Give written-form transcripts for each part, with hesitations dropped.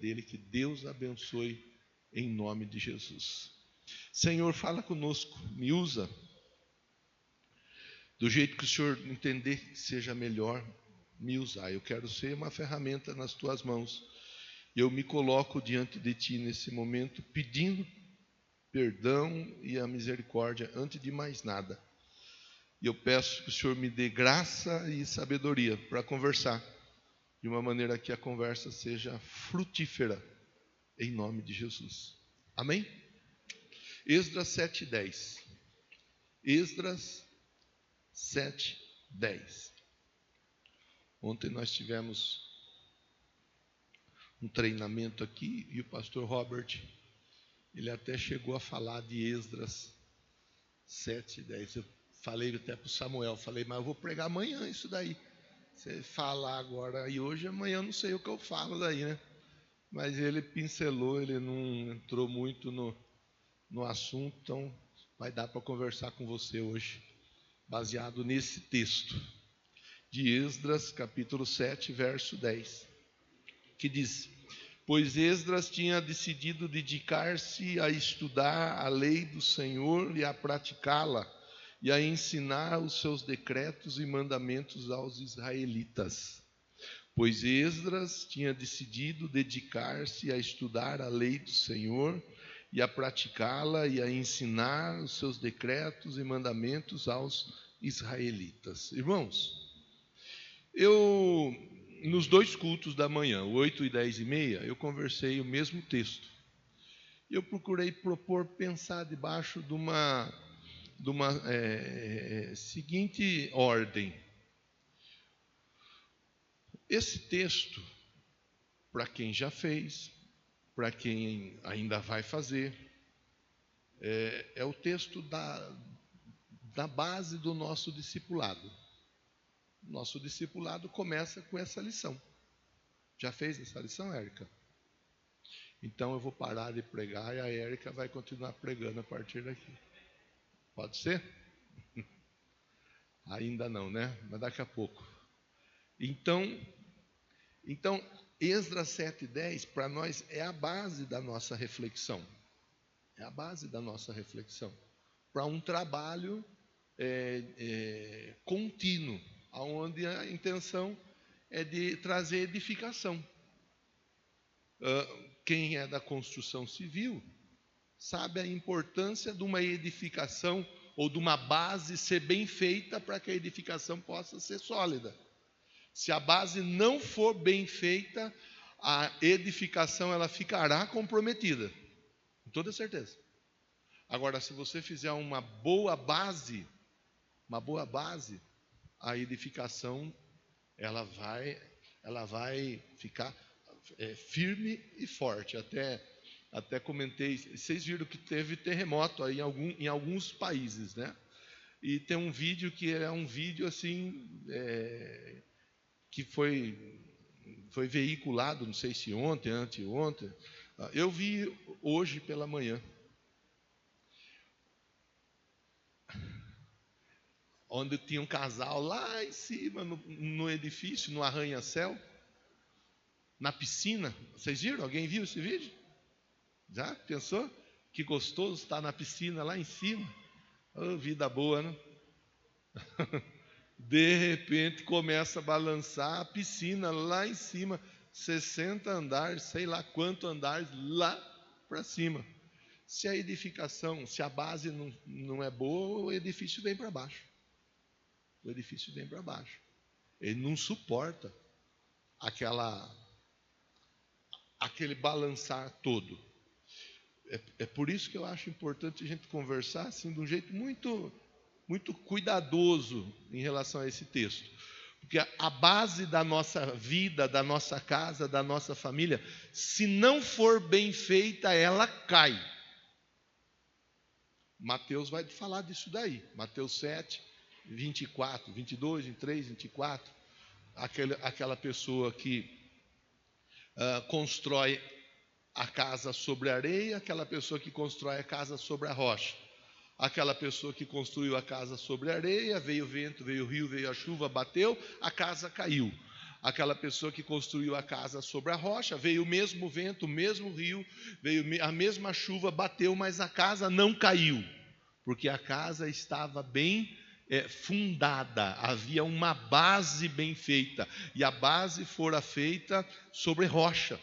dele. Que Deus abençoe em nome de Jesus. Senhor, fala conosco, me usa do jeito que o Senhor entender que seja melhor me usar. Eu quero ser uma ferramenta nas tuas mãos. Eu me coloco diante de ti nesse momento, pedindo perdão e a misericórdia antes de mais nada. E eu peço que o Senhor me dê graça e sabedoria para conversar, de uma maneira que a conversa seja frutífera, em nome de Jesus. Amém? Esdras 7:10. Esdras 7:10. Ontem nós tivemos um treinamento aqui e o pastor Robert, ele até chegou a falar de Esdras 7:10. Eu falei até para o Samuel, mas eu vou pregar amanhã isso daí. Você fala agora e hoje, amanhã eu não sei o que eu falo daí, né? Mas ele pincelou, ele não entrou muito no assunto, então vai dar para conversar com você hoje, baseado nesse texto de Esdras, capítulo 7, verso 10, que diz: pois Esdras tinha decidido dedicar-se a estudar a lei do Senhor e a praticá-la, e a ensinar os seus decretos e mandamentos aos israelitas. Pois Esdras tinha decidido dedicar-se a estudar a lei do Senhor e a praticá-la e a ensinar os seus decretos e mandamentos aos israelitas. Irmãos, nos 2 cultos da manhã, 8 e 10:30, eu conversei o mesmo texto. Eu procurei pensar debaixo de uma seguinte ordem. Esse texto, para quem já fez, para quem ainda vai fazer, é o texto da base do nosso discipulado. Nosso discipulado começa com essa lição. Já fez essa lição, Érica? Então eu vou parar de pregar e a Érica vai continuar pregando a partir daqui. Pode ser? Ainda não, né? Mas daqui a pouco. Então Esdras 7:10 para nós é a base da nossa reflexão. É a base da nossa reflexão para um trabalho contínuo, onde a intenção é de trazer edificação. Quem é da construção civil sabe a importância de uma edificação ou de uma base ser bem feita para que a edificação possa ser sólida. Se a base não for bem feita, a edificação ela ficará comprometida, com toda certeza. Agora, se você fizer uma boa base, a edificação ela vai ficar firme e forte. Até comentei, vocês viram que teve terremoto aí em alguns países, né? E tem um vídeo que é um vídeo assim, que foi veiculado, não sei se ontem, anteontem. Eu vi hoje pela manhã, onde tinha um casal lá em cima, no edifício, no arranha-céu, na piscina. Vocês viram? Alguém viu esse vídeo? Já? Pensou? Que gostoso estar na piscina lá em cima. Oh, vida boa, né? De repente começa a balançar a piscina lá em cima, 60 andares, sei lá quantos andares lá para cima. Se a edificação, se a base não é boa, o edifício vem para baixo. O edifício vem para baixo. Ele não suporta aquele balançar todo. É por isso que eu acho importante a gente conversar assim, de um jeito muito, muito cuidadoso em relação a esse texto. Porque a base da nossa vida, da nossa casa, da nossa família, se não for bem feita, ela cai. Mateus vai falar disso daí. Mateus 7, 24, 22, 23, 24. Aquela pessoa que constrói a casa sobre a areia, aquela pessoa que constrói a casa sobre a rocha. Aquela pessoa que construiu a casa sobre a areia, veio o vento, veio o rio, veio a chuva, bateu, a casa caiu. aquela pessoa que construiu a casa sobre a rocha, veio o mesmo vento, o mesmo rio, veio a mesma chuva, bateu, mas a casa não caiu, porque a casa estava bem fundada, havia uma base bem feita, e a base fora feita sobre rocha.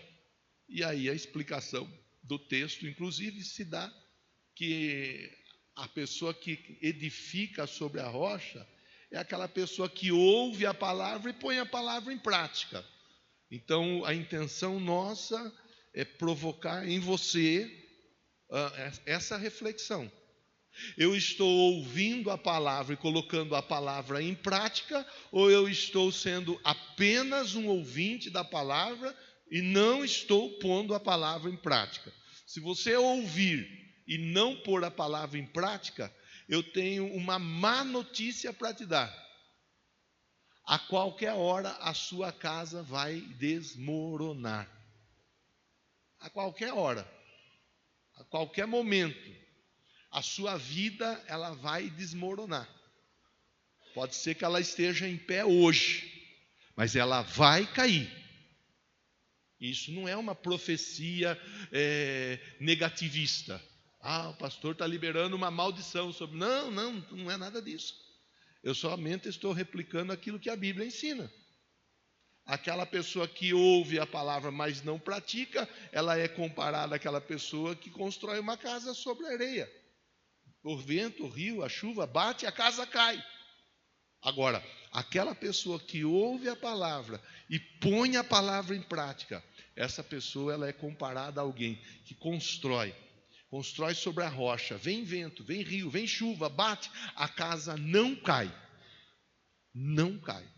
E aí a explicação do texto, inclusive, se dá que a pessoa que edifica sobre a rocha é aquela pessoa que ouve a palavra e põe a palavra em prática. Então, a intenção nossa é provocar em você essa reflexão. Eu estou ouvindo a palavra e colocando a palavra em prática, ou eu estou sendo apenas um ouvinte da palavra e não estou pondo a palavra em prática? Se você ouvir e não pôr a palavra em prática, eu tenho uma má notícia para te dar. A qualquer hora a sua casa vai desmoronar. A qualquer hora, a qualquer momento, a sua vida ela vai desmoronar. Pode ser que ela esteja em pé hoje, mas ela vai cair. Isso não é uma profecia negativista. O pastor está liberando uma maldição sobre... Não é nada disso. Eu somente estou replicando aquilo que a Bíblia ensina. Aquela pessoa que ouve a palavra, mas não pratica, ela é comparada àquela pessoa que constrói uma casa sobre areia. O vento, o rio, a chuva bate, a casa cai. Agora, aquela pessoa que ouve a palavra e põe a palavra em prática, essa pessoa ela é comparada a alguém que constrói sobre a rocha. Vem vento, vem rio, vem chuva, bate, a casa não cai. Não cai.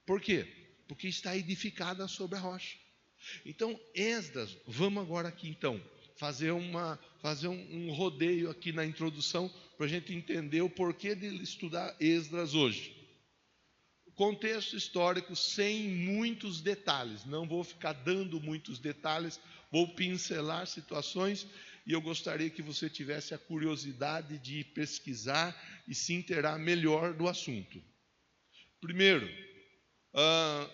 Por quê? Porque está edificada sobre a rocha. Então, Esdras, vamos agora aqui então fazer um rodeio aqui na introdução para a gente entender o porquê de estudar Esdras hoje. Contexto histórico sem muitos detalhes, não vou ficar dando muitos detalhes, vou pincelar situações e eu gostaria que você tivesse a curiosidade de pesquisar e se inteirar melhor do assunto. Primeiro,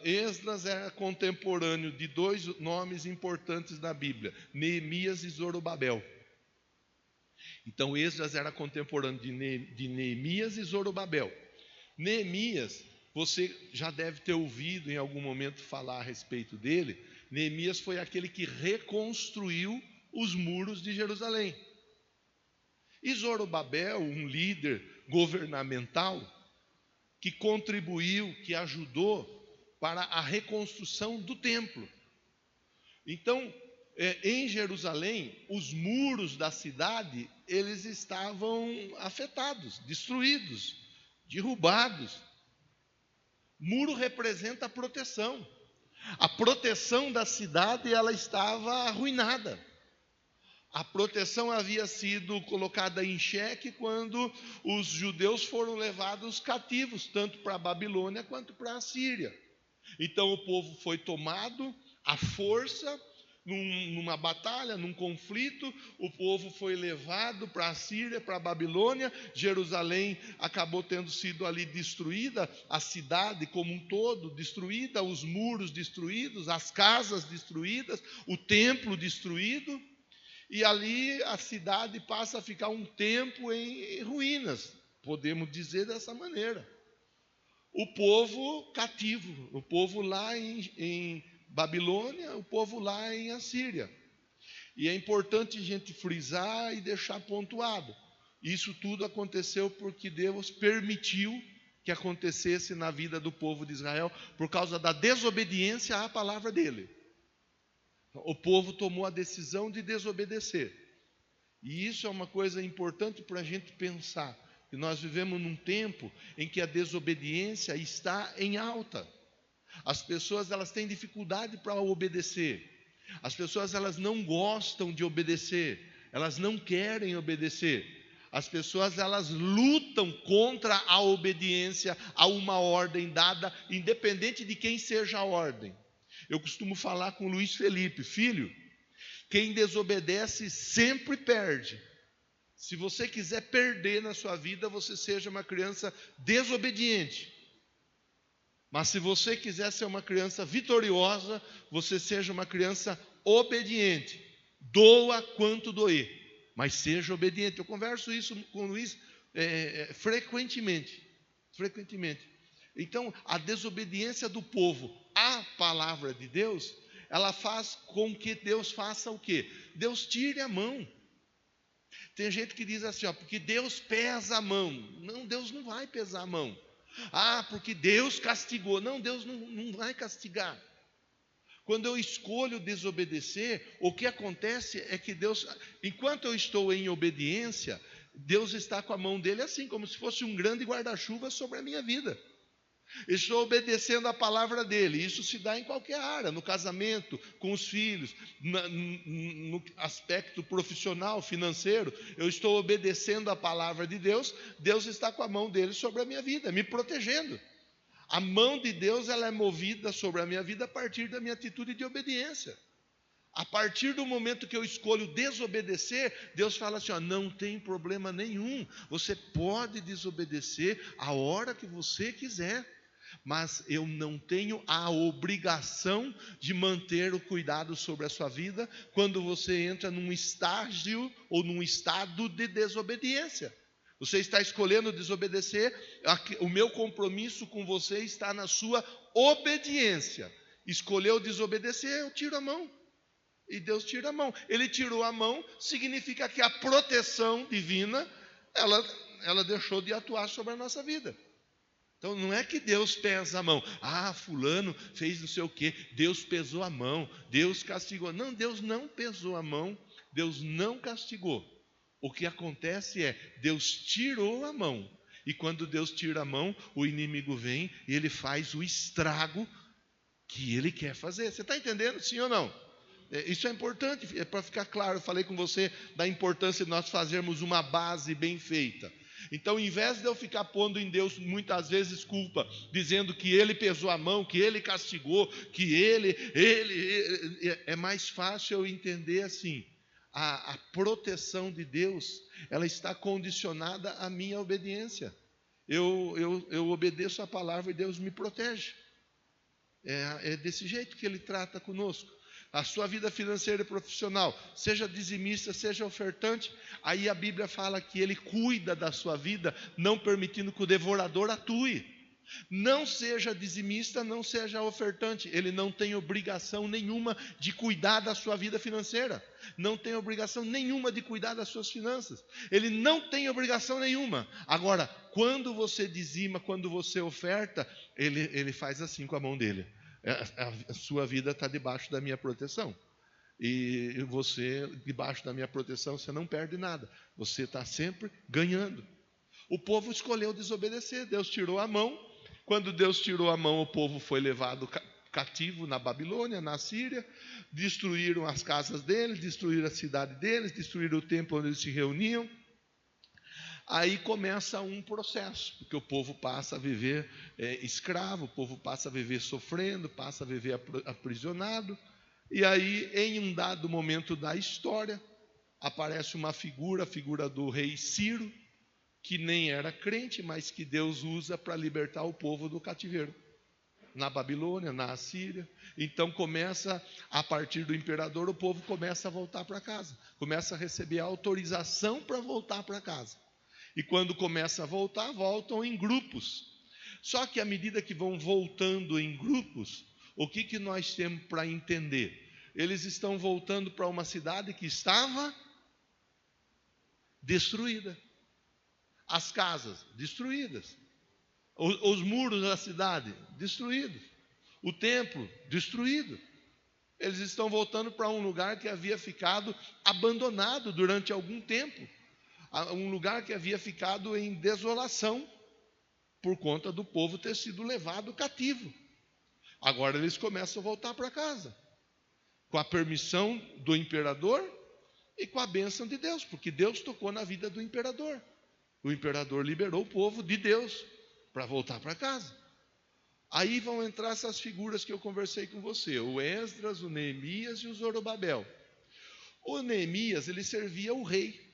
Esdras era contemporâneo de dois nomes importantes na Bíblia, Neemias e Zorobabel. Então Esdras era contemporâneo de Neemias e Zorobabel. Neemias, você já deve ter ouvido em algum momento falar a respeito dele. Neemias foi aquele que reconstruiu os muros de Jerusalém. E Zorobabel, um líder governamental, que contribuiu, que ajudou para a reconstrução do templo. Então, em Jerusalém, os muros da cidade, eles estavam afetados, destruídos, derrubados. Muro representa a proteção. A proteção da cidade, ela estava arruinada. A proteção havia sido colocada em xeque quando os judeus foram levados cativos, tanto para a Babilônia quanto para a Síria. Então o povo foi tomado à força, numa batalha, num conflito, o povo foi levado para a Síria, para a Babilônia. Jerusalém acabou tendo sido ali destruída, a cidade como um todo destruída, os muros destruídos, as casas destruídas, o templo destruído. E ali a cidade passa a ficar um tempo em ruínas, podemos dizer dessa maneira. O povo cativo, o povo lá em Babilônia, o povo lá em Assíria. E é importante a gente frisar e deixar pontuado. Isso tudo aconteceu porque Deus permitiu que acontecesse na vida do povo de Israel, por causa da desobediência à palavra dele. O povo tomou a decisão de desobedecer. E isso é uma coisa importante para a gente pensar, que nós vivemos num tempo em que a desobediência está em alta. As pessoas elas têm dificuldade para obedecer. As pessoas elas não gostam de obedecer. Elas não querem obedecer. As pessoas elas lutam contra a obediência a uma ordem dada, independente de quem seja a ordem. Eu costumo falar com o Luiz Felipe: filho, quem desobedece sempre perde. Se você quiser perder na sua vida, você seja uma criança desobediente. Mas se você quiser ser uma criança vitoriosa, você seja uma criança obediente. Doa quanto doer, mas seja obediente. Eu converso isso com o Luiz frequentemente. Então, a desobediência do povo à palavra de Deus, ela faz com que Deus faça o quê? Deus tire a mão. Tem gente que diz assim, porque Deus pesa a mão. Não, Deus não vai pesar a mão. Porque Deus castigou. Não, Deus não vai castigar. Quando eu escolho desobedecer, o que acontece é que Deus, enquanto eu estou em obediência, Deus está com a mão dele assim, como se fosse um grande guarda-chuva sobre a minha vida. Estou obedecendo a palavra dele. Isso se dá em qualquer área, no casamento, com os filhos, no aspecto profissional, financeiro. Eu estou obedecendo a palavra de Deus. Deus está com a mão dele sobre a minha vida, me protegendo. A mão de Deus, ela é movida sobre a minha vida a partir da minha atitude de obediência. A partir do momento que eu escolho desobedecer, Deus fala assim, não tem problema nenhum. Você pode desobedecer a hora que você quiser. Mas eu não tenho a obrigação de manter o cuidado sobre a sua vida quando você entra num estágio ou num estado de desobediência. Você está escolhendo desobedecer, o meu compromisso com você está na sua obediência. Escolheu desobedecer, eu tiro a mão. E Deus tira a mão. Ele tirou a mão, significa que a proteção divina, ela deixou de atuar sobre a nossa vida. Então não é que Deus pesa a mão. Fulano fez não sei o quê. Deus pesou a mão. Deus castigou. Não, Deus não pesou a mão. Deus não castigou. O que acontece é, Deus tirou a mão. E quando Deus tira a mão, o inimigo vem e ele faz o estrago que ele quer fazer. Você está entendendo? Sim ou não? Isso é importante, é para ficar claro. Eu falei com você da importância de nós fazermos uma base bem feita. Então, ao invés de eu ficar pondo em Deus muitas vezes culpa, dizendo que Ele pesou a mão, que Ele castigou, que Ele é mais fácil eu entender assim, a proteção de Deus, ela está condicionada à minha obediência. Eu obedeço a palavra e Deus me protege. É desse jeito que Ele trata conosco. A sua vida financeira e profissional, seja dizimista, seja ofertante, aí a Bíblia fala que Ele cuida da sua vida, não permitindo que o devorador atue. Não seja dizimista, não seja ofertante, ele não tem obrigação nenhuma de cuidar da sua vida financeira, não tem obrigação nenhuma de cuidar das suas finanças, ele não tem obrigação nenhuma. Agora, quando você dizima, quando você oferta, ele faz assim com a mão dele. A sua vida está debaixo da minha proteção. E você, debaixo da minha proteção, você não perde nada. Você está sempre ganhando. O povo escolheu desobedecer. Deus tirou a mão. Quando Deus tirou a mão, o povo foi levado cativo na Babilônia, na Síria. Destruíram as casas deles, destruíram a cidade deles, destruíram o templo onde eles se reuniam. Aí começa um processo, porque o povo passa a viver escravo, o povo passa a viver sofrendo, passa a viver aprisionado. E aí, em um dado momento da história, aparece uma figura, a figura do rei Ciro, que nem era crente, mas que Deus usa para libertar o povo do cativeiro. Na Babilônia, na Assíria. Então começa, a partir do imperador, o povo começa a voltar para casa. Começa a receber a autorização para voltar para casa. E quando começa a voltar, voltam em grupos. Só que à medida que vão voltando em grupos, o que nós temos para entender? Eles estão voltando para uma cidade que estava destruída. As casas destruídas. Os muros da cidade destruídos. O templo destruído. Eles estão voltando para um lugar que havia ficado abandonado durante algum tempo. Um lugar que havia ficado em desolação por conta do povo ter sido levado cativo. Agora eles começam a voltar para casa, com a permissão do imperador e com a bênção de Deus, porque Deus tocou na vida do imperador. O imperador liberou o povo de Deus para voltar para casa. Aí vão entrar essas figuras que eu conversei com você, o Esdras, o Neemias e o Zorobabel. O Neemias, ele servia o rei.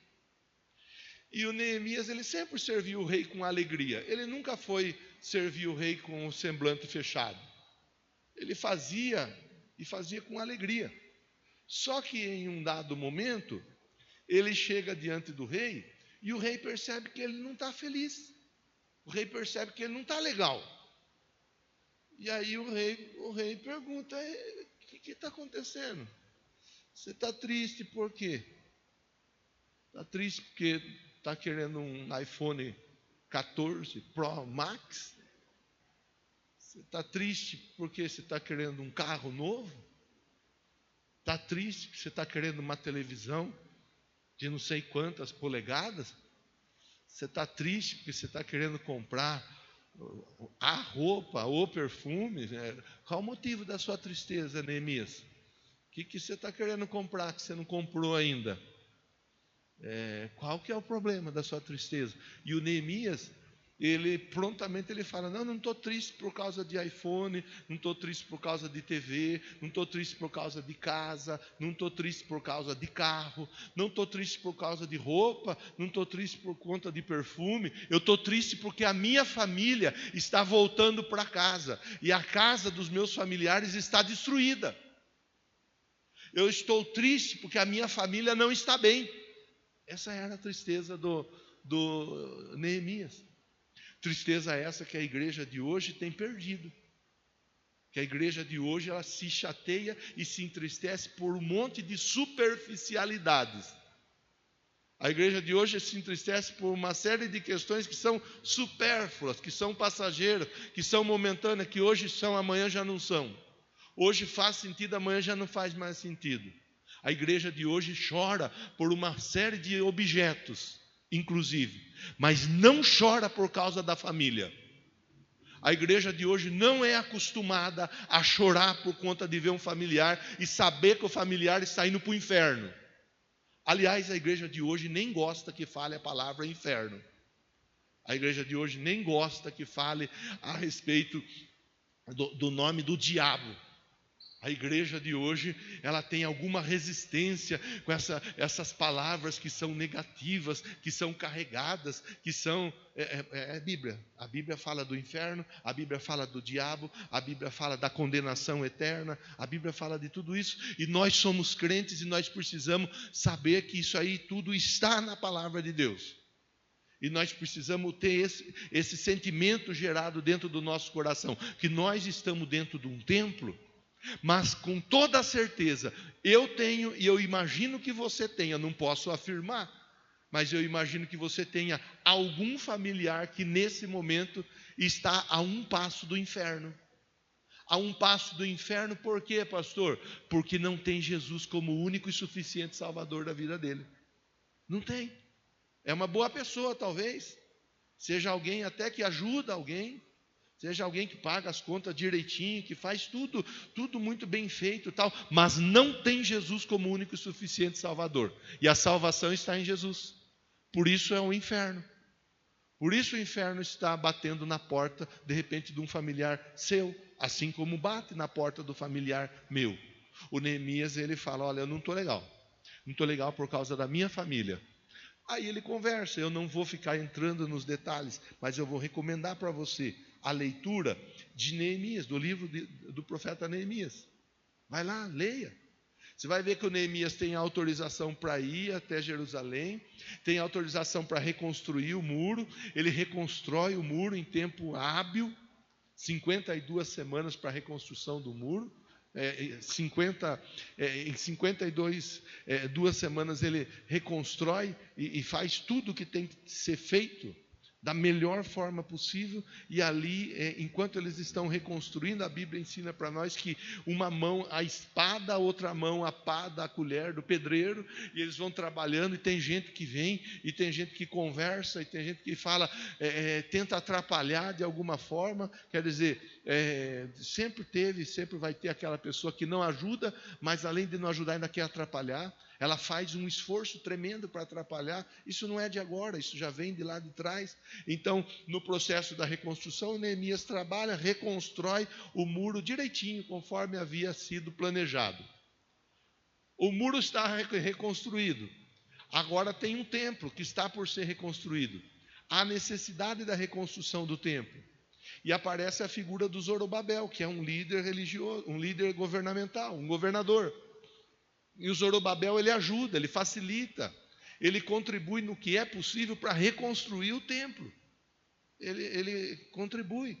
E o Neemias, ele sempre serviu o rei com alegria. Ele nunca foi servia o rei com o semblante fechado. Ele fazia e fazia com alegria. Só que em um dado momento, ele chega diante do rei e o rei percebe que ele não está feliz. O rei percebe que ele não está legal. E aí o rei pergunta: o que está acontecendo? Você está triste por quê? Está triste porque está querendo um iPhone 14 Pro Max? Você está triste porque você está querendo um carro novo? Está triste porque você está querendo uma televisão de não sei quantas polegadas? Você está triste porque você está querendo comprar a roupa, o perfume? Qual o motivo da sua tristeza, Neemias? O que você está querendo comprar que você não comprou ainda? Qual que é o problema da sua tristeza? E o Neemias, prontamente ele fala: não estou triste por causa de iPhone, não estou triste por causa de TV, não estou triste por causa de casa, não estou triste por causa de carro, não estou triste por causa de roupa, não estou triste por conta de perfume. Eu estou triste porque a minha família está voltando para casa e a casa dos meus familiares está destruída. Eu estou triste porque a minha família não está bem. Essa era a tristeza do Neemias. Tristeza essa que a igreja de hoje tem perdido. Que a igreja de hoje ela se chateia e se entristece por um monte de superficialidades. A igreja de hoje se entristece por uma série de questões que são supérfluas, que são passageiras, que são momentâneas, que hoje são, amanhã já não são. Hoje faz sentido, amanhã já não faz mais sentido. A igreja de hoje chora por uma série de objetos, inclusive, mas não chora por causa da família. A igreja de hoje não é acostumada a chorar por conta de ver um familiar e saber que o familiar está indo para o inferno. Aliás, a igreja de hoje nem gosta que fale a palavra inferno. A igreja de hoje nem gosta que fale a respeito do nome do diabo. A igreja de hoje, ela tem alguma resistência com essas palavras que são negativas, que são carregadas, que são... Bíblia. A Bíblia fala do inferno, a Bíblia fala do diabo, a Bíblia fala da condenação eterna, a Bíblia fala de tudo isso. E nós somos crentes e nós precisamos saber que isso aí tudo está na palavra de Deus. E nós precisamos ter esse sentimento gerado dentro do nosso coração, que nós estamos dentro de um templo. Mas com toda certeza, eu tenho e eu imagino que você tenha, não posso afirmar, mas eu imagino que você tenha algum familiar que nesse momento está a um passo do inferno. A um passo do inferno, por quê, pastor? Porque não tem Jesus como único e suficiente Salvador da vida dele. Não tem. É uma boa pessoa, talvez, seja alguém até que ajuda alguém, seja alguém que paga as contas direitinho, que faz tudo muito bem feito e tal, mas não tem Jesus como único e suficiente Salvador. E a salvação está em Jesus. Por isso é um inferno. Por isso o inferno está batendo na porta, de repente, de um familiar seu, assim como bate na porta do familiar meu. O Neemias, ele fala: olha, eu não estou legal. Não estou legal por causa da minha família. Aí ele conversa, eu não vou ficar entrando nos detalhes, mas eu vou recomendar para você a leitura de Neemias, do livro do profeta Neemias. Vai lá, leia. Você vai ver que o Neemias tem autorização para ir até Jerusalém, tem autorização para reconstruir o muro, ele reconstrói o muro em tempo hábil, 52 semanas para a reconstrução do muro. Em 52 semanas ele reconstrói e faz tudo o que tem que ser feito da melhor forma possível. E ali, enquanto eles estão reconstruindo, a Bíblia ensina para nós que uma mão a espada, a outra mão a pá da colher do pedreiro, e eles vão trabalhando, e tem gente que vem, e tem gente que conversa, e tem gente que fala, tenta atrapalhar de alguma forma. Quer dizer, sempre teve, sempre vai ter aquela pessoa que não ajuda, mas além de não ajudar ainda quer atrapalhar. Ela faz um esforço tremendo para atrapalhar. Isso não é de agora, isso já vem de lá de trás. Então, no processo da reconstrução, Neemias trabalha, reconstrói o muro direitinho, conforme havia sido planejado. O muro está reconstruído. Agora tem um templo que está por ser reconstruído. Há necessidade da reconstrução do templo. E aparece a figura do Zorobabel, que é um líder religioso, um líder governamental, um governador. E o Zorobabel, ele ajuda, ele facilita, ele contribui no que é possível para reconstruir o templo. Ele contribui.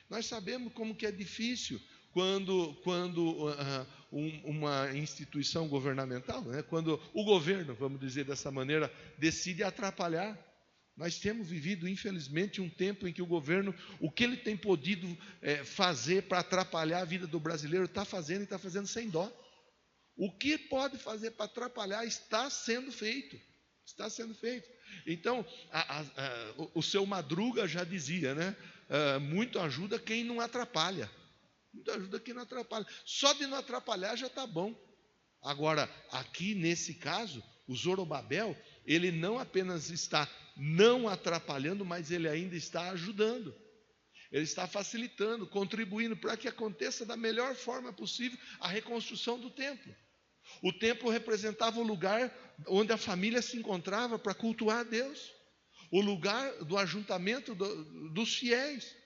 Nós sabemos como que é difícil quando uma instituição governamental, né, quando o governo, vamos dizer dessa maneira, decide atrapalhar. Nós temos vivido, infelizmente, um tempo em que o governo, o que ele tem podido fazer para atrapalhar a vida do brasileiro, está fazendo e está fazendo sem dó. O que pode fazer para atrapalhar está sendo feito. Está sendo feito. Então, o seu Madruga já dizia, né? Muito ajuda quem não atrapalha. Muito ajuda quem não atrapalha. Só de não atrapalhar já está bom. Agora, aqui nesse caso, o Zorobabel, ele não apenas está não atrapalhando, mas ele ainda está ajudando. Ele está facilitando, contribuindo para que aconteça da melhor forma possível a reconstrução do templo. O templo representava o lugar onde a família se encontrava para cultuar a Deus. O lugar do ajuntamento dos fiéis.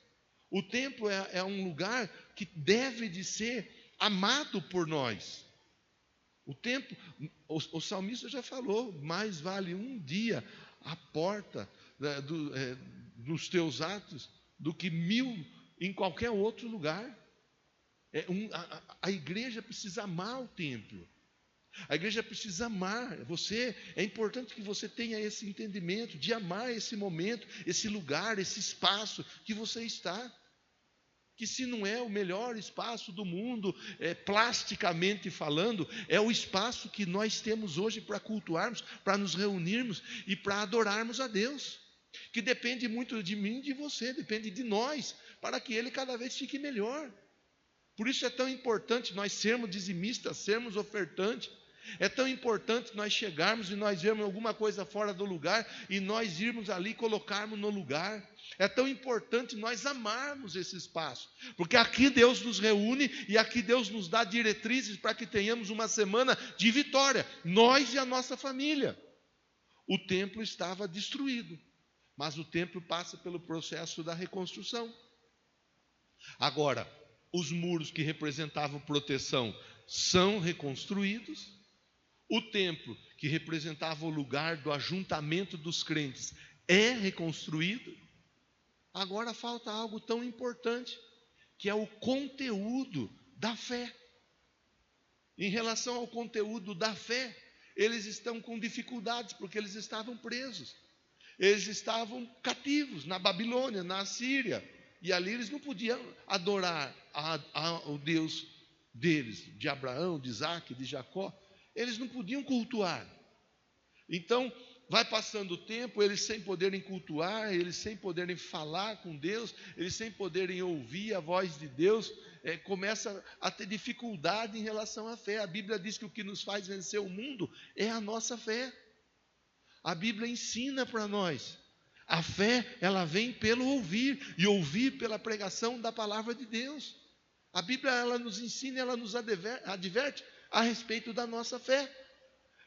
O templo é um lugar que deve de ser amado por nós. O templo, o salmista já falou, mais vale um dia à porta dos teus atos do que 1000 em qualquer outro lugar. A igreja precisa amar o templo. A igreja precisa amar você. É importante que você tenha esse entendimento de amar esse momento, esse lugar, esse espaço que você está. Que se não é o melhor espaço do mundo, plasticamente falando, é o espaço que nós temos hoje para cultuarmos, para nos reunirmos e para adorarmos a Deus. Que depende muito de mim e de você, depende de nós, para que Ele cada vez fique melhor. Por isso é tão importante nós sermos dizimistas, sermos ofertantes. É tão importante nós chegarmos e nós vermos alguma coisa fora do lugar e nós irmos ali e colocarmos no lugar. É tão importante nós amarmos esse espaço, porque aqui Deus nos reúne e aqui Deus nos dá diretrizes para que tenhamos uma semana de vitória, nós e a nossa família. O templo estava destruído, mas o templo passa pelo processo da reconstrução. Agora, os muros que representavam proteção são reconstruídos. O templo, que representava o lugar do ajuntamento dos crentes, é reconstruído. Agora falta algo tão importante, que é o conteúdo da fé. Em relação ao conteúdo da fé, eles estão com dificuldades, porque eles estavam presos. Eles estavam cativos na Babilônia, na Assíria. E ali eles não podiam adorar ao Deus deles, de Abraão, de Isaac, de Jacó. Eles não podiam cultuar. Então, vai passando o tempo, eles sem poderem cultuar, eles sem poderem falar com Deus, eles sem poderem ouvir a voz de Deus, começa a ter dificuldade em relação à fé. A Bíblia diz que o que nos faz vencer o mundo é a nossa fé. A Bíblia ensina para nós. A fé, ela vem pelo ouvir, e ouvir pela pregação da palavra de Deus. A Bíblia, ela nos ensina, ela nos adverte a respeito da nossa fé.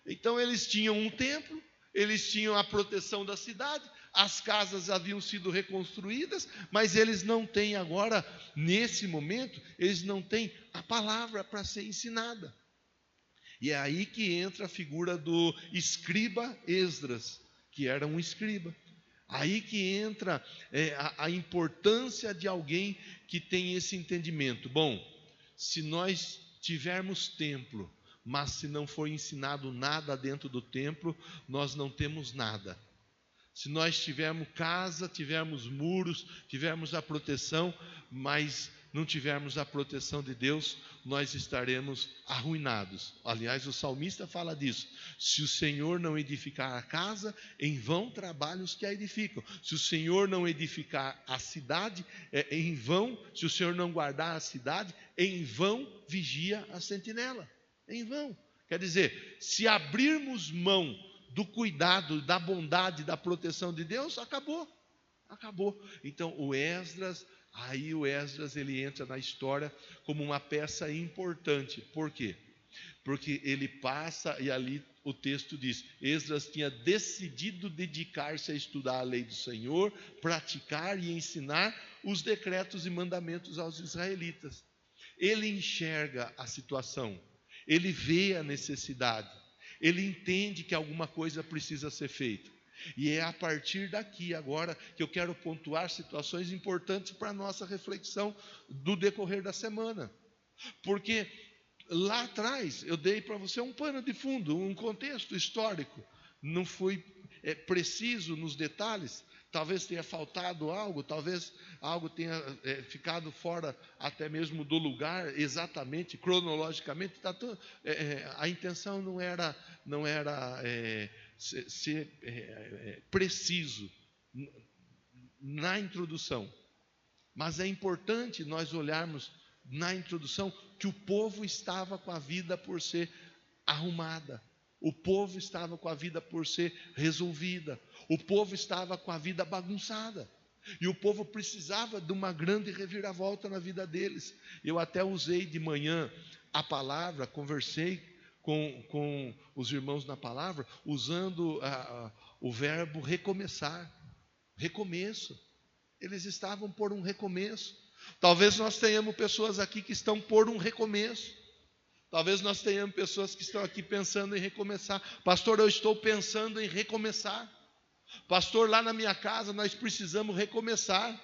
Então eles tinham um templo, eles tinham a proteção da cidade, as casas haviam sido reconstruídas, mas eles não têm agora, nesse momento, eles não têm a palavra para ser ensinada. E é aí que entra a figura do escriba Esdras, que era um escriba. Aí que entra a importância de alguém que tem esse entendimento. Bom, se nós tivermos templo, mas se não for ensinado nada dentro do templo, nós não temos nada. Se nós tivermos casa, tivermos muros, tivermos a proteção, mas não tivermos a proteção de Deus, nós estaremos arruinados. Aliás, o salmista fala disso. Se o Senhor não edificar a casa, em vão trabalham os que a edificam. Se o Senhor não edificar a cidade, em vão. Se o Senhor não guardar a cidade, em vão vigia a sentinela. Em vão. Quer dizer, se abrirmos mão do cuidado, da bondade, da proteção de Deus, acabou. Então o Esdras ele entra na história como uma peça importante. Por quê? Porque ele passa, e ali o texto diz, Esdras tinha decidido dedicar-se a estudar a lei do Senhor, praticar e ensinar os decretos e mandamentos aos israelitas. Ele enxerga a situação, ele vê a necessidade, ele entende que alguma coisa precisa ser feita. E é a partir daqui agora que eu quero pontuar situações importantes para a nossa reflexão do decorrer da semana. Porque lá atrás eu dei para você um pano de fundo, um contexto histórico. Não fui preciso nos detalhes, talvez tenha faltado algo, talvez algo tenha ficado fora até mesmo do lugar, exatamente, cronologicamente. A intenção não era ser preciso na introdução, mas é importante nós olharmos na introdução que o povo estava com a vida por ser arrumada, o povo estava com a vida por ser resolvida, o povo estava com a vida bagunçada, e o povo precisava de uma grande reviravolta na vida deles. Eu até usei de manhã a palavra, conversei com os irmãos na palavra, usando o verbo recomeçar, recomeço. Eles estavam por um recomeço. Talvez nós tenhamos pessoas aqui que estão por um recomeço. Talvez nós tenhamos pessoas que estão aqui pensando em recomeçar. Pastor, eu estou pensando em recomeçar. Pastor, lá na minha casa nós precisamos recomeçar.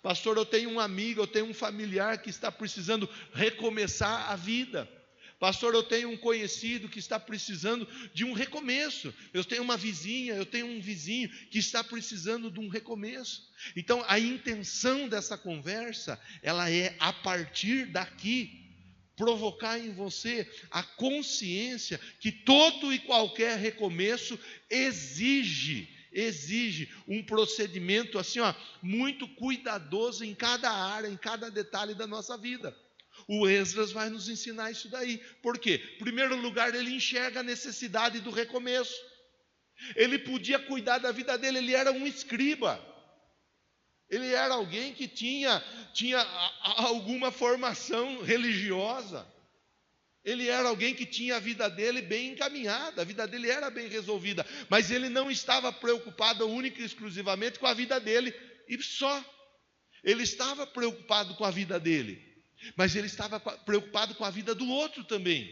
Pastor, eu tenho um amigo, eu tenho um familiar que está precisando recomeçar a vida. Pastor, eu tenho um conhecido que está precisando de um recomeço. Eu tenho uma vizinha, eu tenho um vizinho que está precisando de um recomeço. Então, a intenção dessa conversa, ela é, a partir daqui, provocar em você a consciência que todo e qualquer recomeço exige um procedimento assim, muito cuidadoso em cada área, em cada detalhe da nossa vida. O Esdras vai nos ensinar isso daí. Por quê? Em primeiro lugar, ele enxerga a necessidade do recomeço. Ele podia cuidar da vida dele, ele era um escriba. Ele era alguém que tinha alguma formação religiosa. Ele era alguém que tinha a vida dele bem encaminhada, a vida dele era bem resolvida. Mas ele não estava preocupado única e exclusivamente com a vida dele e só. Ele estava preocupado com a vida dele, mas ele estava preocupado com a vida do outro também,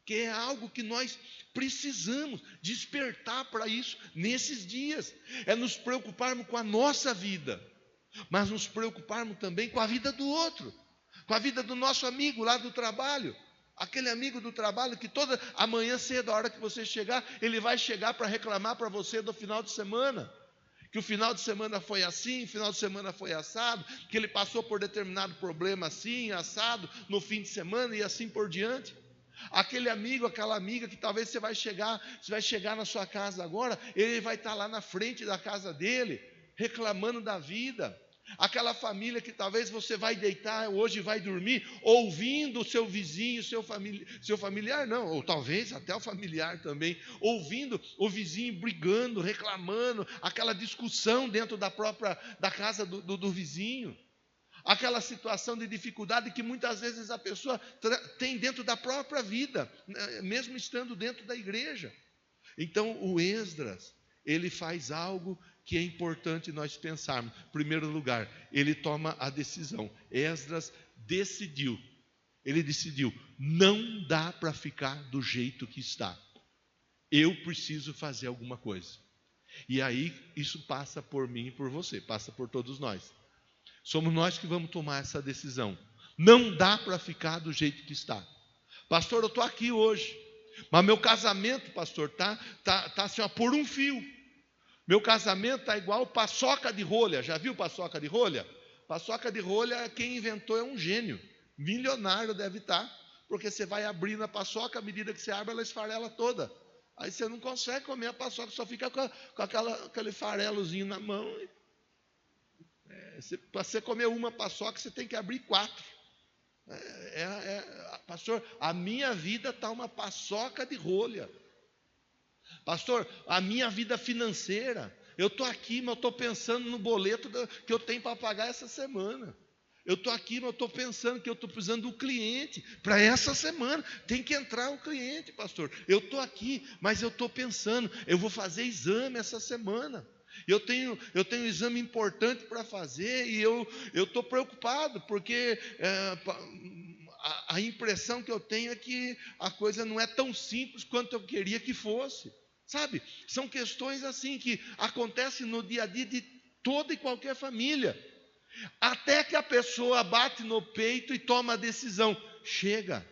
que é algo que nós precisamos despertar para isso nesses dias. É nos preocuparmos com a nossa vida, mas nos preocuparmos também com a vida do outro, com a vida do nosso amigo lá do trabalho. Aquele amigo do trabalho que toda amanhã cedo, a hora que você chegar, ele vai chegar para reclamar para você do final de semana. Que o final de semana foi assim, o final de semana foi assado, que ele passou por determinado problema assim, assado, no fim de semana e assim por diante. Aquele amigo, aquela amiga que talvez você vai chegar na sua casa agora, ele vai estar lá na frente da casa dele, reclamando da vida. Aquela família que talvez você vai deitar hoje e vai dormir, ouvindo o seu vizinho, seu familiar não, ou talvez até o familiar também, ouvindo o vizinho brigando, reclamando, aquela discussão dentro da casa do vizinho, aquela situação de dificuldade que muitas vezes a pessoa tem dentro da própria vida, mesmo estando dentro da igreja. Então o Esdras, ele faz algo que é importante nós pensarmos. Em primeiro lugar, ele toma a decisão. Esdras decidiu. Ele decidiu, não dá para ficar do jeito que está. Eu preciso fazer alguma coisa. E aí, isso passa por mim e por você, passa por todos nós. Somos nós que vamos tomar essa decisão. Não dá para ficar do jeito que está. Pastor, eu estou aqui hoje, mas meu casamento, pastor, tá assim, por um fio. Meu casamento está igual paçoca de rolha. Já viu paçoca de rolha? Paçoca de rolha, quem inventou é um gênio. Milionário deve estar. Porque você vai abrindo a paçoca, à medida que você abre, ela esfarela toda. Aí você não consegue comer a paçoca, só fica com aquele farelozinho na mão. Para você comer uma paçoca, você tem que abrir 4. Pastor, a minha vida está uma paçoca de rolha. Pastor, a minha vida financeira, eu estou aqui, mas eu estou pensando no boleto que eu tenho para pagar essa semana. Eu estou aqui, mas eu estou pensando que eu estou precisando do cliente para essa semana. Tem que entrar o cliente, pastor. Eu estou aqui, mas eu estou pensando, eu vou fazer exame essa semana. Eu tenho um exame importante para fazer e eu estou preocupado, porque a impressão que eu tenho é que a coisa não é tão simples quanto eu queria que fosse. Sabe? São questões assim que acontecem no dia a dia de toda e qualquer família. Até que a pessoa bate no peito e toma a decisão. Chega,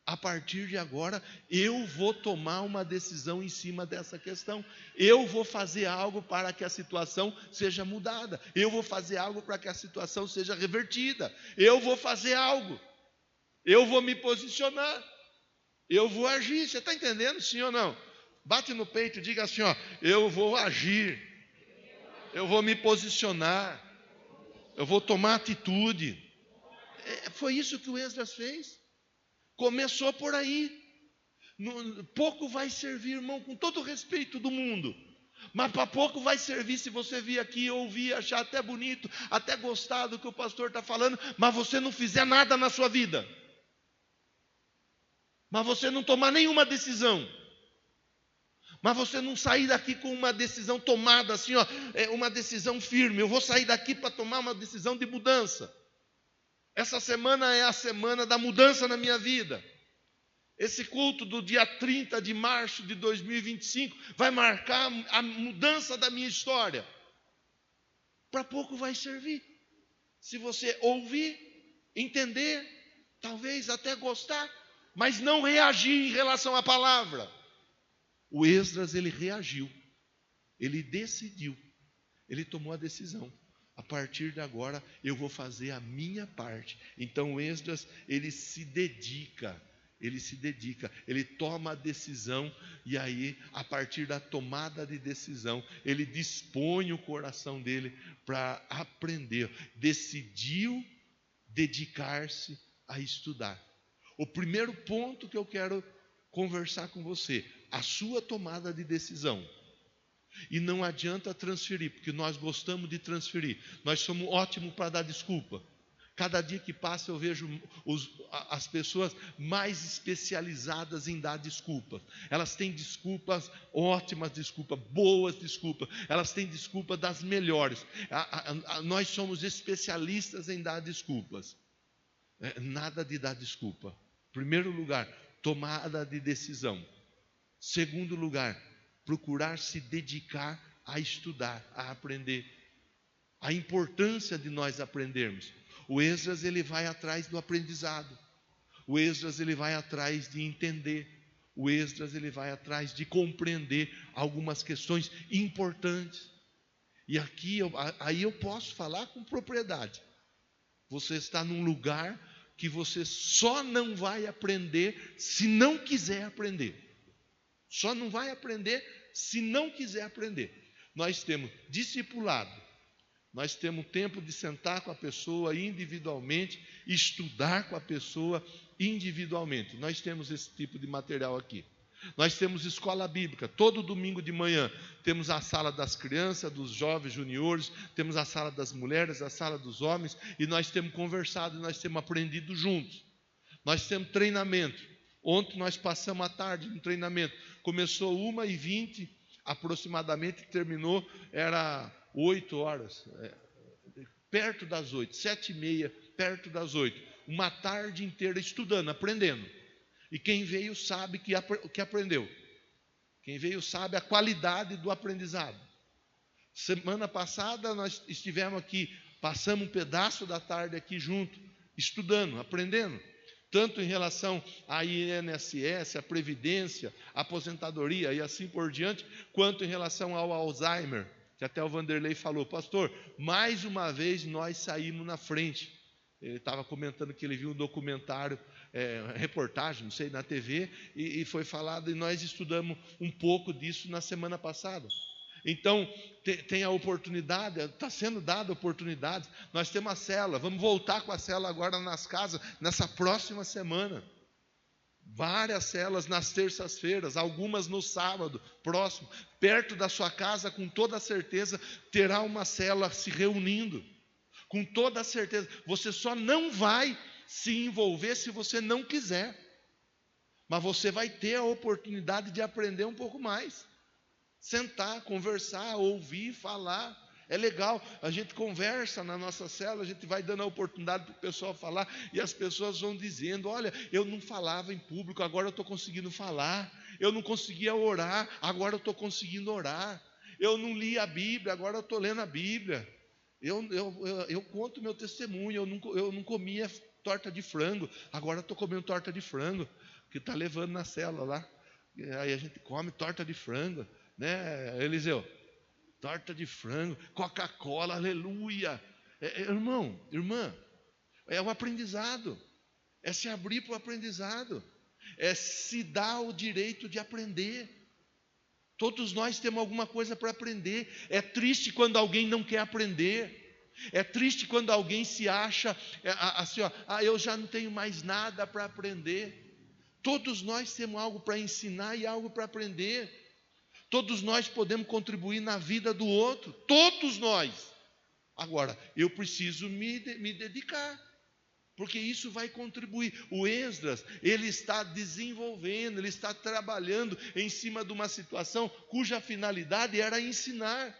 a partir de agora eu vou tomar uma decisão em cima dessa questão. Eu vou fazer algo para que a situação seja mudada. Eu vou fazer algo para que a situação seja revertida. Eu vou fazer algo. Eu vou me posicionar. Eu vou agir. Você está entendendo, sim ou não? Bate no peito e diga assim, ó, eu vou agir. Eu vou me posicionar. Eu vou tomar atitude. Foi isso que o Esdras fez. Começou por aí. Pouco vai servir, irmão, com todo o respeito do mundo. Mas para pouco vai servir se você vir aqui, ouvir, achar até bonito, até gostar do que o pastor está falando, mas você não fizer nada na sua vida. Mas você não tomar nenhuma decisão. Mas você não sair daqui com uma decisão tomada assim, ó, uma decisão firme. Eu vou sair daqui para tomar uma decisão de mudança. Essa semana é a semana da mudança na minha vida. Esse culto do dia 30 de março de 2025 vai marcar a mudança da minha história. Para pouco vai servir. Se você ouvir, entender, talvez até gostar, mas não reagir em relação à palavra. O Esdras, ele reagiu, ele decidiu, ele tomou a decisão. A partir de agora, eu vou fazer a minha parte. Então, o Esdras, ele se dedica, ele toma a decisão, e aí, a partir da tomada de decisão, ele dispõe o coração dele para aprender. Decidiu dedicar-se a estudar. O primeiro ponto que eu quero conversar com você, a sua tomada de decisão. E não adianta transferir, porque nós gostamos de transferir. Nós somos ótimos para dar desculpa. Cada dia que passa eu vejo as pessoas mais especializadas em dar desculpas. Elas têm desculpas, ótimas desculpas, boas desculpas. Elas têm desculpas das melhores. Nós somos especialistas em dar desculpas. Nada de dar desculpa. Primeiro lugar, tomada de decisão. Segundo lugar, procurar se dedicar a estudar, a aprender. A importância de nós aprendermos. O Esdras, ele vai atrás do aprendizado. O Esdras, ele vai atrás de entender. O Esdras, ele vai atrás de compreender algumas questões importantes. E aqui, aí eu posso falar com propriedade. Você está num lugar que você só não vai aprender se não quiser aprender. Só não vai aprender se não quiser aprender. Nós temos discipulado, nós temos tempo de sentar com a pessoa individualmente, estudar com a pessoa individualmente. Nós temos esse tipo de material aqui. Nós temos escola bíblica, todo domingo de manhã temos a sala das crianças, dos jovens juniores, temos a sala das mulheres, a sala dos homens, e nós temos conversado, e nós temos aprendido juntos. Nós temos treinamento. Ontem nós passamos a tarde no treinamento, começou 1h20 aproximadamente, terminou, era 8 horas, perto das 8, 7h30, perto das 8, uma tarde inteira estudando, aprendendo. E quem veio sabe que aprendeu. Quem veio sabe a qualidade do aprendizado. Semana passada nós estivemos aqui, passamos um pedaço da tarde aqui junto, estudando, aprendendo. Tanto em relação à INSS, à Previdência, à aposentadoria e assim por diante, quanto em relação ao Alzheimer, que até o Vanderlei falou, pastor, mais uma vez nós saímos na frente. Ele estava comentando que ele viu um documentário, reportagem, não sei, na TV, e foi falado, e nós estudamos um pouco disso na semana passada. Então, tem a oportunidade, está sendo dada a oportunidade, nós temos a célula, vamos voltar com a célula agora nas casas, nessa próxima semana. Várias células nas terças-feiras, algumas no sábado próximo, perto da sua casa, com toda certeza, terá uma célula se reunindo. Com toda certeza, você só não vai se envolver se você não quiser. Mas você vai ter a oportunidade de aprender um pouco mais. Sentar, conversar, ouvir, falar. É legal, a gente conversa na nossa célula, a gente vai dando a oportunidade para o pessoal falar, e as pessoas vão dizendo: olha, eu não falava em público, agora eu estou conseguindo falar. Eu não conseguia orar, agora eu estou conseguindo orar. Eu não li a Bíblia, agora eu estou lendo a Bíblia. Eu conto meu testemunho, eu não comia torta de frango, agora eu estou comendo torta de frango, que está levando na célula lá. Aí a gente come torta de frango, né, Eliseu? Torta de frango, Coca-Cola, aleluia. Irmão, irmã, é o aprendizado, é se abrir para o aprendizado, é se dar o direito de aprender. Todos nós temos alguma coisa para aprender. É triste quando alguém não quer aprender. É triste quando alguém se acha assim, eu já não tenho mais nada para aprender. Todos nós temos algo para ensinar e algo para aprender. Todos nós podemos contribuir na vida do outro, todos nós. Agora, eu preciso me dedicar, porque isso vai contribuir. O Esdras, ele está desenvolvendo, ele está trabalhando em cima de uma situação cuja finalidade era ensinar.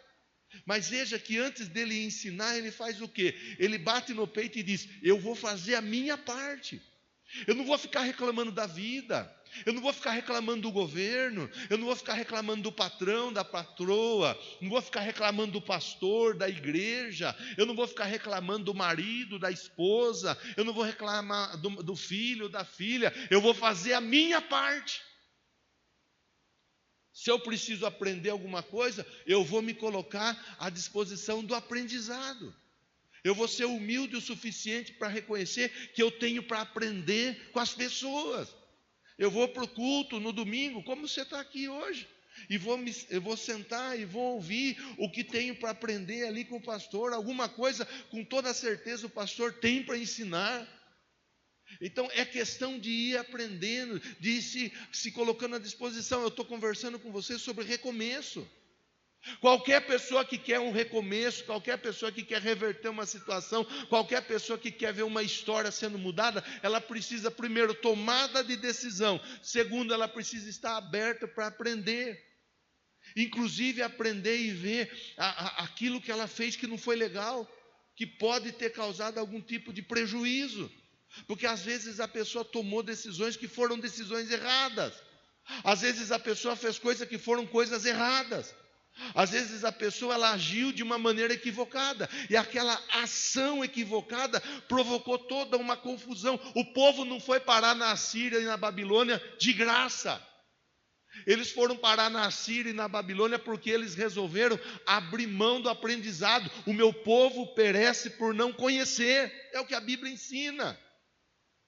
Mas veja que antes dele ensinar, ele faz o quê? Ele bate no peito e diz: eu vou fazer a minha parte. Eu não vou ficar reclamando da vida, eu não vou ficar reclamando do governo, eu não vou ficar reclamando do patrão, da patroa, não vou ficar reclamando do pastor, da igreja, eu não vou ficar reclamando do marido, da esposa, eu não vou reclamar do filho, da filha. Eu vou fazer a minha parte. Se eu preciso aprender alguma coisa, eu vou me colocar à disposição do aprendizado. Eu vou ser humilde o suficiente para reconhecer que eu tenho para aprender com as pessoas. Eu vou para o culto no domingo, como você está aqui hoje, e eu vou sentar e vou ouvir o que tenho para aprender ali com o pastor. Alguma coisa, com toda certeza, o pastor tem para ensinar. Então é questão de ir aprendendo, de ir se colocando à disposição. Eu estou conversando com você sobre recomeço. Qualquer pessoa que quer um recomeço, qualquer pessoa que quer reverter uma situação, qualquer pessoa que quer ver uma história sendo mudada, ela precisa, primeiro, tomada de decisão. Segundo, ela precisa estar aberta para aprender. Inclusive aprender e ver aquilo que ela fez que não foi legal, que pode ter causado algum tipo de prejuízo. Porque às vezes a pessoa tomou decisões que foram decisões erradas. Às vezes a pessoa fez coisas que foram coisas erradas. Às vezes a pessoa ela agiu de uma maneira equivocada, e aquela ação equivocada provocou toda uma confusão. O povo não foi parar na Síria e na Babilônia de graça. Eles foram parar na Síria e na Babilônia porque eles resolveram abrir mão do aprendizado. O meu povo perece por não conhecer. É o que a Bíblia ensina.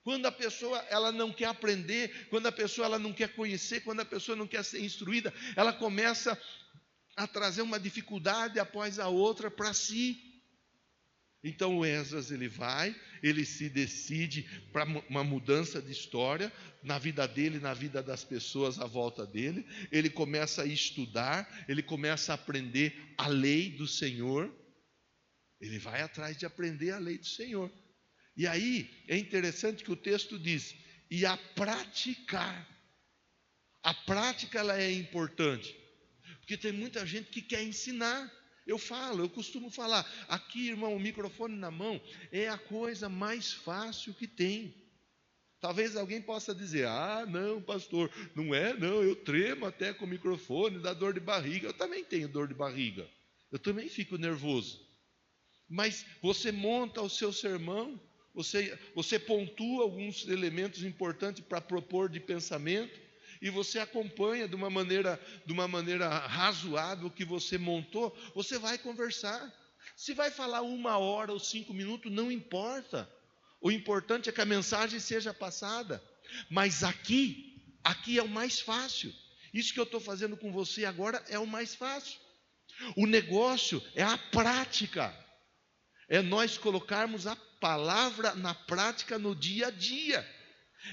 Quando a pessoa ela não quer aprender, quando a pessoa ela não quer conhecer, quando a pessoa não quer ser instruída, ela começa a trazer uma dificuldade após a outra para si. Então o Esdras ele se decide para uma mudança de história na vida dele, na vida das pessoas à volta dele. Ele começa a estudar, ele começa a aprender a lei do Senhor. Ele vai atrás de aprender a lei do Senhor. E aí é interessante que o texto diz: e a praticar. A prática ela é importante. Porque tem muita gente que quer ensinar. Eu costumo falar, aqui, irmão, o microfone na mão é a coisa mais fácil que tem. Talvez alguém possa dizer: não, pastor, não, eu tremo até com o microfone, dá dor de barriga. Eu também tenho dor de barriga, eu também fico nervoso. Mas você monta o seu sermão, você pontua alguns elementos importantes para propor de pensamento, e você acompanha de uma maneira razoável o que você montou. Você vai conversar. Se vai falar 1 hora ou 5 minutos, não importa. O importante é que a mensagem seja passada. Mas aqui é o mais fácil. Isso que eu estou fazendo com você agora é o mais fácil. O negócio é a prática. É nós colocarmos a palavra na prática no dia a dia.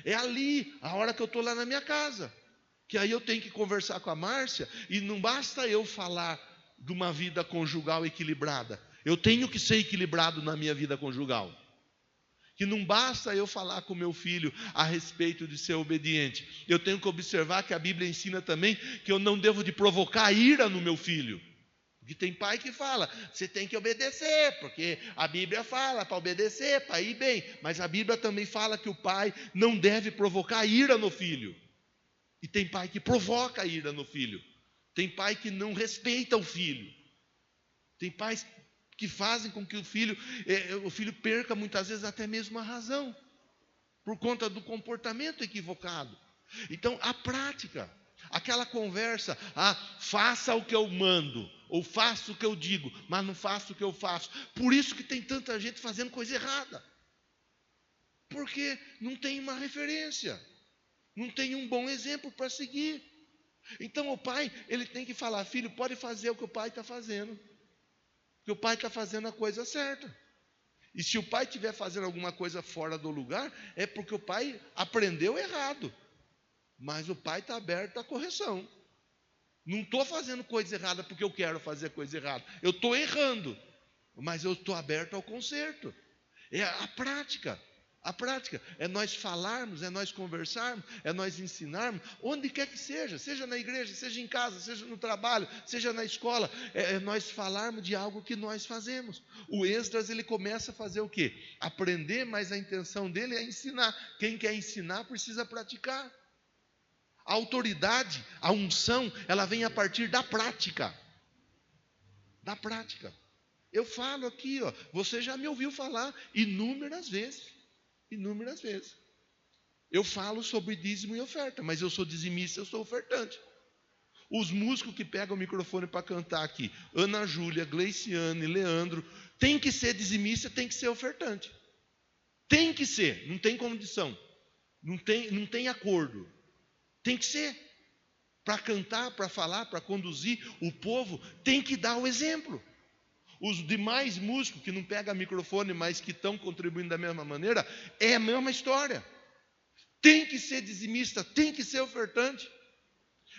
É ali, a hora que eu estou lá na minha casa, que aí eu tenho que conversar com a Márcia, e não basta eu falar de uma vida conjugal equilibrada, eu tenho que ser equilibrado na minha vida conjugal. Que não basta eu falar com meu filho a respeito de ser obediente. Eu tenho que observar que a Bíblia ensina também que eu não devo de provocar ira no meu filho. Porque tem pai que fala, você tem que obedecer, porque a Bíblia fala para obedecer, para ir bem. Mas a Bíblia também fala que o pai não deve provocar ira no filho. E tem pai que provoca ira no filho. Tem pai que não respeita o filho. Tem pais que fazem com que o filho perca muitas vezes até mesmo a razão, por conta do comportamento equivocado. Então, a prática, aquela conversa, faça o que eu mando, ou faça o que eu digo, mas não faça o que eu faço. Por isso que tem tanta gente fazendo coisa errada, porque não tem uma referência, não tem um bom exemplo para seguir. Então o pai, ele tem que falar, filho, pode fazer o que o pai está fazendo, porque o pai está fazendo a coisa certa. E se o pai estiver fazendo alguma coisa fora do lugar, é porque o pai aprendeu errado. Mas o pai está aberto à correção. Não estou fazendo coisa errada porque eu quero fazer coisa errada. Eu estou errando, mas eu estou aberto ao conserto. É a prática. A prática é nós falarmos, é nós conversarmos, é nós ensinarmos, onde quer que seja na igreja, seja em casa, seja no trabalho, seja na escola, é nós falarmos de algo que nós fazemos. O Esdras, ele começa a fazer o quê? Aprender, mas a intenção dele é ensinar. Quem quer ensinar precisa praticar. A autoridade, a unção, ela vem a partir da prática. Da prática. Eu falo aqui, você já me ouviu falar inúmeras vezes. Inúmeras vezes. Eu falo sobre dízimo e oferta, mas eu sou dizimista, eu sou ofertante. Os músicos que pegam o microfone para cantar aqui, Ana Júlia, Gleiciane, Leandro, tem que ser dizimista, tem que ser ofertante. Tem que ser, não tem condição. Não tem acordo. Tem que ser. Para cantar, para falar, para conduzir o povo, tem que dar o exemplo. Os demais músicos que não pegam microfone, mas que estão contribuindo da mesma maneira, é a mesma história. Tem que ser dizimista, tem que ser ofertante.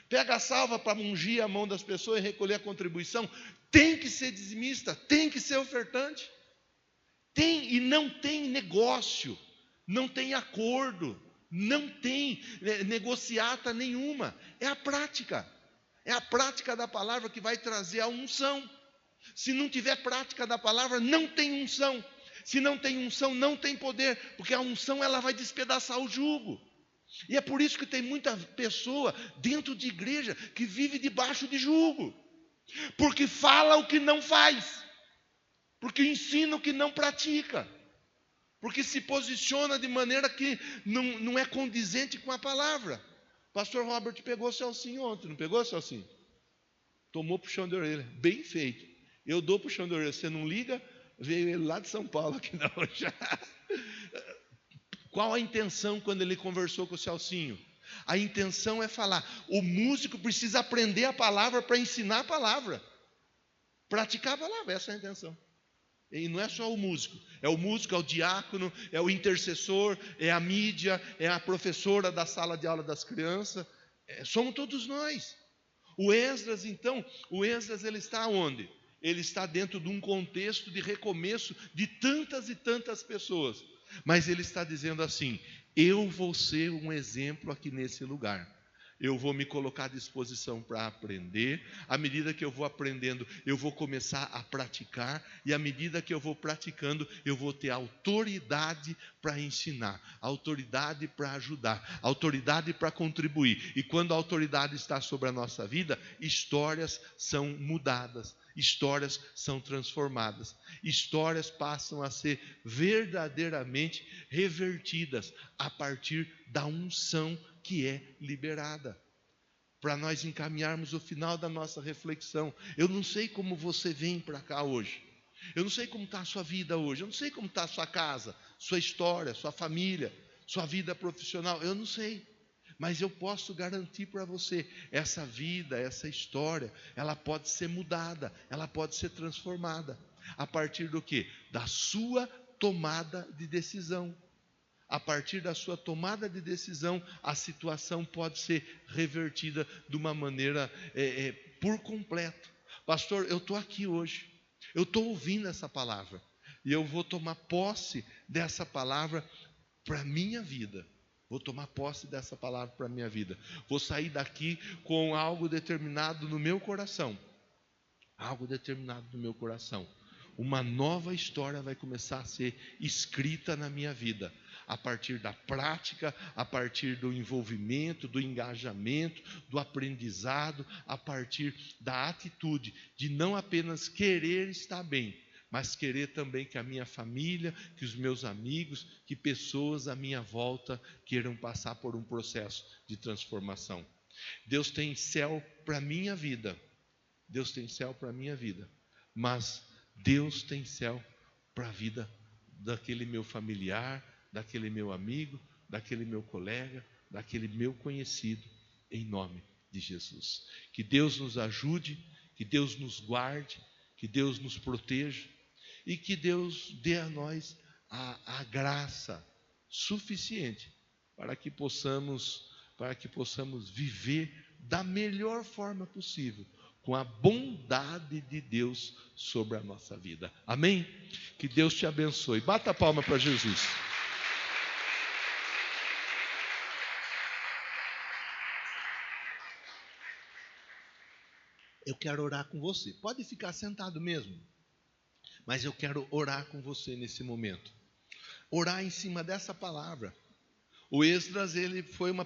Pega a salva para ungir a mão das pessoas e recolher a contribuição. Tem que ser dizimista, tem que ser ofertante. Tem e não tem negócio, não tem acordo, não tem negociata nenhuma. É a prática. É a prática da palavra que vai trazer a unção. Se não tiver prática da palavra, não tem unção. Se não tem unção, não tem poder, porque a unção ela vai despedaçar o jugo. E é por isso que tem muita pessoa dentro de igreja que vive debaixo de jugo, porque fala o que não faz, porque ensina o que não pratica, porque se posiciona de maneira que não é condizente com a palavra. Pastor Robert pegou Celcinho ontem, não pegou, Celcinho? Tomou puxão de orelha, bem feito. Eu dou puxão de orelha, você não liga, veio ele lá de São Paulo aqui não já. Qual a intenção quando ele conversou com o Celcinho? A intenção é falar, o músico precisa aprender a palavra para ensinar a palavra, praticar a palavra, essa é a intenção. E não é só o músico, é o diácono, é o intercessor, é a mídia, é a professora da sala de aula das crianças, somos todos nós. O Esdras, então, ele está onde? Ele está dentro de um contexto de recomeço de tantas e tantas pessoas. Mas ele está dizendo assim, eu vou ser um exemplo aqui nesse lugar. Eu vou me colocar à disposição para aprender. À medida que eu vou aprendendo, eu vou começar a praticar. E à medida que eu vou praticando, eu vou ter autoridade para ensinar, autoridade para ajudar, autoridade para contribuir. E quando a autoridade está sobre a nossa vida, histórias são mudadas, histórias são transformadas, histórias passam a ser verdadeiramente revertidas a partir da unção que é liberada. Para nós encaminharmos o final da nossa reflexão. Eu não sei como você vem para cá hoje. Eu não sei como está a sua vida hoje. Eu não sei como está a sua casa, sua história, sua família, sua vida profissional. Eu não sei. Mas eu posso garantir para você, essa vida, essa história, ela pode ser mudada, ela pode ser transformada. A partir do quê? Da sua tomada de decisão. A partir da sua tomada de decisão, a situação pode ser revertida de uma maneira por completo. Pastor, eu estou aqui hoje, eu estou ouvindo essa palavra. E eu vou tomar posse dessa palavra para a minha vida. Vou tomar posse dessa palavra para a minha vida. Vou sair daqui com algo determinado no meu coração. Algo determinado no meu coração. Uma nova história vai começar a ser escrita na minha vida. A partir da prática, a partir do envolvimento, do engajamento, do aprendizado, a partir da atitude de não apenas querer estar bem, mas querer também que a minha família, que os meus amigos, que pessoas à minha volta queiram passar por um processo de transformação. Deus tem céu para a minha vida. Deus tem céu para a minha vida. Mas Deus tem céu para a vida daquele meu familiar, daquele meu amigo, daquele meu colega, daquele meu conhecido, em nome de Jesus. Que Deus nos ajude, que Deus nos guarde, que Deus nos proteja e que Deus dê a nós a graça suficiente para que possamos viver da melhor forma possível, com a bondade de Deus sobre a nossa vida. Amém? Que Deus te abençoe. Bata a palma para Jesus. Eu quero orar com você. Pode ficar sentado mesmo, mas eu quero orar com você nesse momento. Orar em cima dessa palavra. O Esdras, ele foi uma